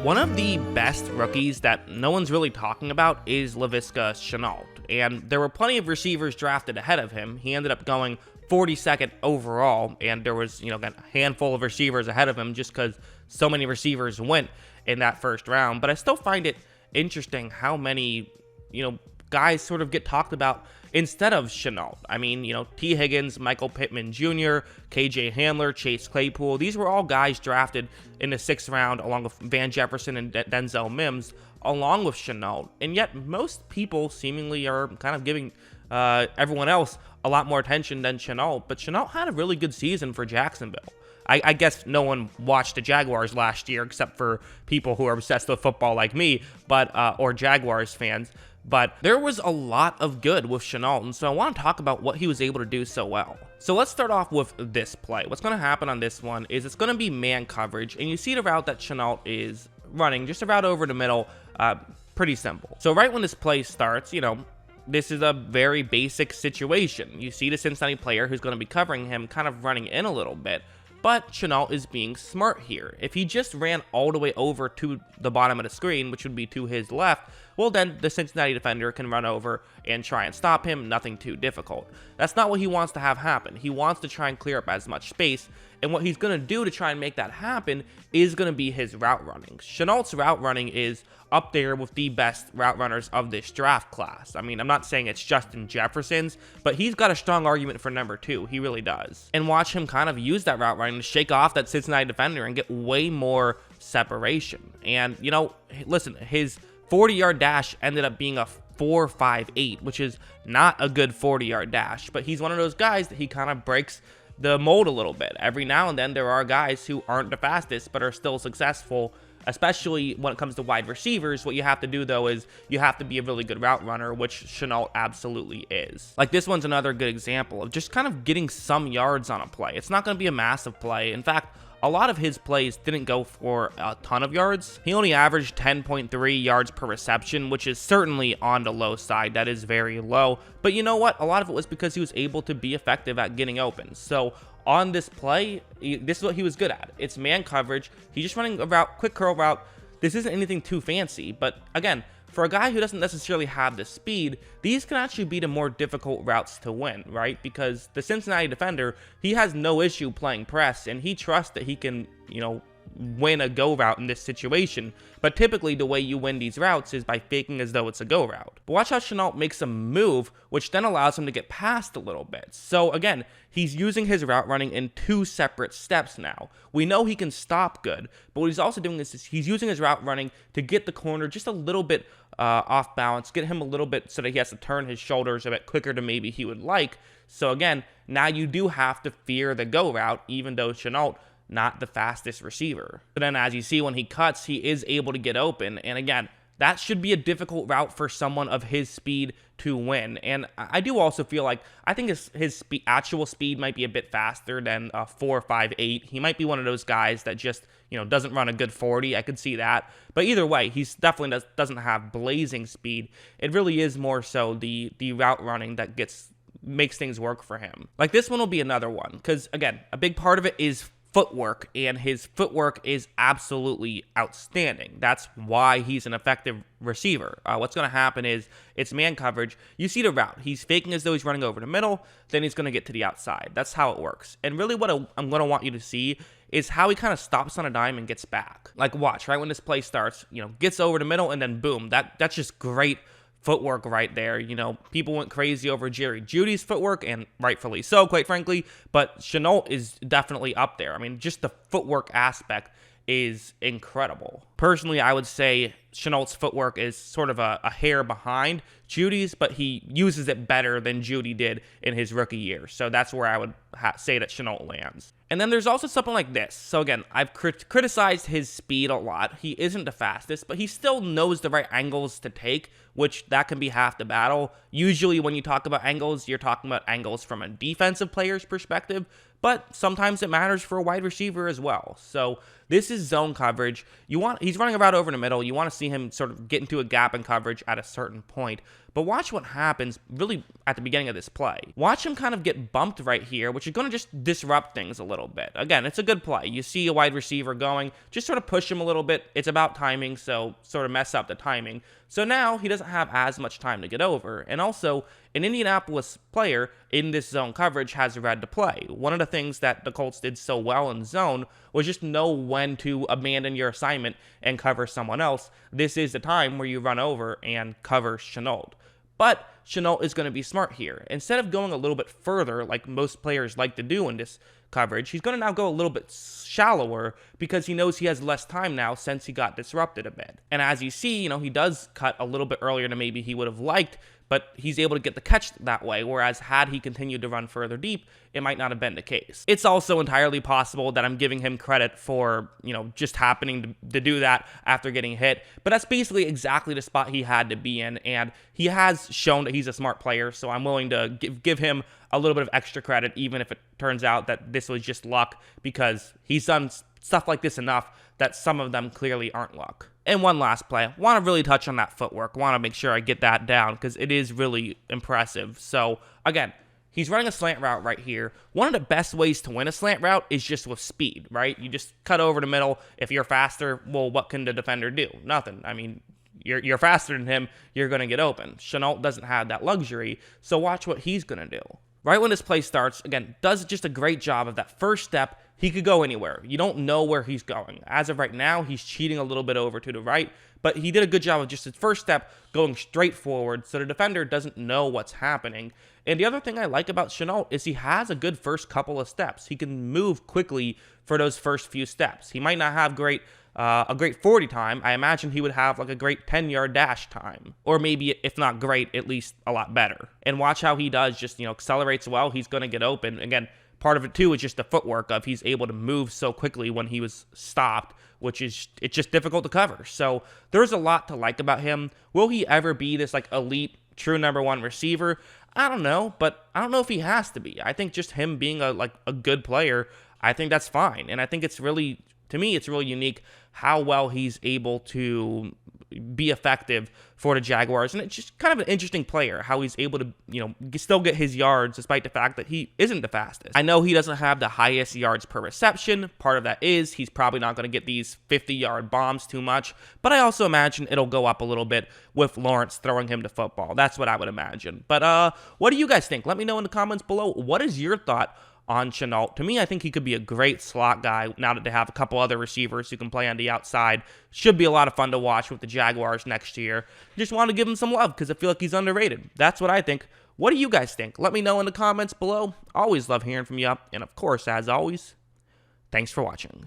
One of the best rookies that no one's really talking about is Laviska Shenault, and there were plenty of receivers drafted ahead of him. He ended up going 42nd overall, and there was, a handful of receivers ahead of him just because so many receivers went in that first round. But I still find it interesting how many, guys sort of get talked about instead of Shenault. I mean, T. Higgins, Michael Pittman Jr., KJ Hamler, Chase Claypool, these were all guys drafted in the 6th round along with Van Jefferson and Denzel Mims, along with Shenault. And yet most people seemingly are kind of giving everyone else a lot more attention than Shenault. But Shenault had a really good season for Jacksonville. I guess no one watched the Jaguars last year except for people who are obsessed with football like me, or Jaguars fans. But there was a lot of good with Shenault, and so I want to talk about what he was able to do so well. So let's start off with this play. What's going to happen on this one is it's going to be man coverage, and you see the route that Shenault is running, just a route over the middle, pretty simple. So right when this play starts, this is a very basic situation. You see the Cincinnati player who's going to be covering him kind of running in a little bit, but Shenault is being smart here. If he just ran all the way over to the bottom of the screen, which would be to his left, well then the Cincinnati defender can run over and try and stop him, nothing too difficult. That's not what he wants to have happen. He wants to try and clear up as much space, and what he's going to do to try and make that happen is going to be his route running. Shenault's route running is up there with the best route runners of this draft class. I mean, I'm not saying it's Justin Jefferson's, but he's got a strong argument for number 2. He really does. And watch him kind of use that route running to shake off that Cincinnati defender and get way more separation. And, listen, his 40-yard dash ended up being a 4.58, which is not a good 40-yard dash, but he's one of those guys that he kind of breaks the mold a little bit. Every now and then there are guys who aren't the fastest but are still successful, especially when it comes to wide receivers. What you have to do, though, is you have to be a really good route runner, which Shenault absolutely is. Like, this one's another good example of just kind of getting some yards on a play. It's not going to be a massive play. In fact, a lot of his plays didn't go for a ton of yards. He only averaged 10.3 yards per reception, which is certainly on the low side. That is very low. But you know what? A lot of it was because he was able to be effective at getting open. So on this play, this is what he was good at. It's man coverage. He's just running a route, quick curl route. This isn't anything too fancy, but again, for a guy who doesn't necessarily have the speed, these can actually be the more difficult routes to win, right? Because the Cincinnati defender, he has no issue playing press, and he trusts that he can, win a go route in this situation. But typically the way you win these routes is by faking as though it's a go route. But watch how Shenault makes a move, which then allows him to get past a little bit. So again, he's using his route running in 2 separate steps now. We know he can stop good, but what he's also doing is he's using his route running to get the corner just a little bit off balance, get him a little bit so that he has to turn his shoulders a bit quicker than maybe he would like. So again, now you do have to fear the go route, even though Shenault not the fastest receiver. But then as you see, when he cuts, he is able to get open. And again, that should be a difficult route for someone of his speed to win. And I do also feel like, I think his actual speed might be a bit faster than a 4.58. He might be one of those guys that just, doesn't run a good 40. I could see that. But either way, he's definitely doesn't have blazing speed. It really is more so the route running that makes things work for him. Like, this one will be another one, because again, a big part of it is footwork, and his footwork is absolutely outstanding. That's why he's an effective receiver. What's going to happen is it's man coverage. You see the route. He's faking as though he's running over the middle, then he's going to get to the outside. That's how it works. And really what I'm going to want you to see is how he kind of stops on a dime and gets back. Like, watch, right when this play starts, gets over the middle and then boom. That's just great footwork right there. People went crazy over Jerry Jeudy's footwork, and rightfully so, quite frankly, but Shenault is definitely up there. I mean, just the footwork aspect is incredible. Personally, I would say Shenault's footwork is sort of a hair behind Jeudy's, but he uses it better than Jeudy did in his rookie year. So that's where I would say that Shenault lands. And then there's also something like this. So again, I've criticized his speed a lot. He isn't the fastest, but he still knows the right angles to take, which that can be half the battle. Usually when you talk about angles, you're talking about angles from a defensive player's perspective, but sometimes it matters for a wide receiver as well. So this is zone coverage. He's running a route over the middle. You want to see him sort of get into a gap in coverage at a certain point. But watch what happens really at the beginning of this play. Watch him kind of get bumped right here, which is going to just disrupt things a little bit. Again, it's a good play. You see a wide receiver going, just sort of push him a little bit. It's about timing, so sort of mess up the timing. So now he doesn't have as much time to get over. And also, an Indianapolis player in this zone coverage has read the play. One of the things that the Colts did so well in zone was just know when to abandon your assignment and cover someone else. This is the time where you run over and cover Shenault. But Shenault is going to be smart here. Instead of going a little bit further, like most players like to do in this coverage, he's going to now go a little bit shallower because he knows he has less time now since he got disrupted a bit. And as you see, he does cut a little bit earlier than maybe he would have liked, but he's able to get the catch that way, whereas had he continued to run further deep, it might not have been the case. It's also entirely possible that I'm giving him credit for, just happening to do that after getting hit, but that's basically exactly the spot he had to be in, and he has shown that he's a smart player, so I'm willing to give him a little bit of extra credit, even if it turns out that this was just luck, because he's done stuff like this enough that some of them clearly aren't luck. And one last play. I want to really touch on that footwork. I want to make sure I get that down because it is really impressive. So, again, he's running a slant route right here. One of the best ways to win a slant route is just with speed, right? You just cut over the middle. If you're faster, well, what can the defender do? Nothing. I mean, you're faster than him, you're going to get open. Shenault doesn't have that luxury, so watch what he's going to do. Right when this play starts, again, does just a great job of that first step. He could go anywhere. You don't know where he's going. As of right now, he's cheating a little bit over to the right, but he did a good job of just his first step going straight forward so the defender doesn't know what's happening. And the other thing I like about Shenault is he has a good first couple of steps. He can move quickly for those first few steps. He might not have a great 40 time. I imagine he would have like a great 10-yard dash time, or maybe if not great, at least a lot better. And watch how he does, just accelerates well. He's going to get open. Again, part of it too is just the footwork of he's able to move so quickly when he was stopped, which is it's just difficult to cover. So there's a lot to like about him. Will he ever be this like elite true number one receiver? I don't know, but I don't know if he has to be. I think just him being a good player, I think that's fine. And I think it's really, to me, it's really unique how well he's able to be effective for the Jaguars. And it's just kind of an interesting player, how he's able to, still get his yards despite the fact that he isn't the fastest. I know he doesn't have the highest yards per reception. Part of that is he's probably not going to get these 50-yard bombs too much, but I also imagine it'll go up a little bit with Lawrence throwing him to football. That's what I would imagine. But what do you guys think? Let me know in the comments below. What is your thought on Shenault? To me, I think he could be a great slot guy now that they have a couple other receivers who can play on the outside. Should be a lot of fun to watch with the Jaguars next year. Just want to give him some love because I feel like he's underrated. That's what I think. What do you guys think? Let me know in the comments below. Always love hearing from you. And of course, as always, thanks for watching.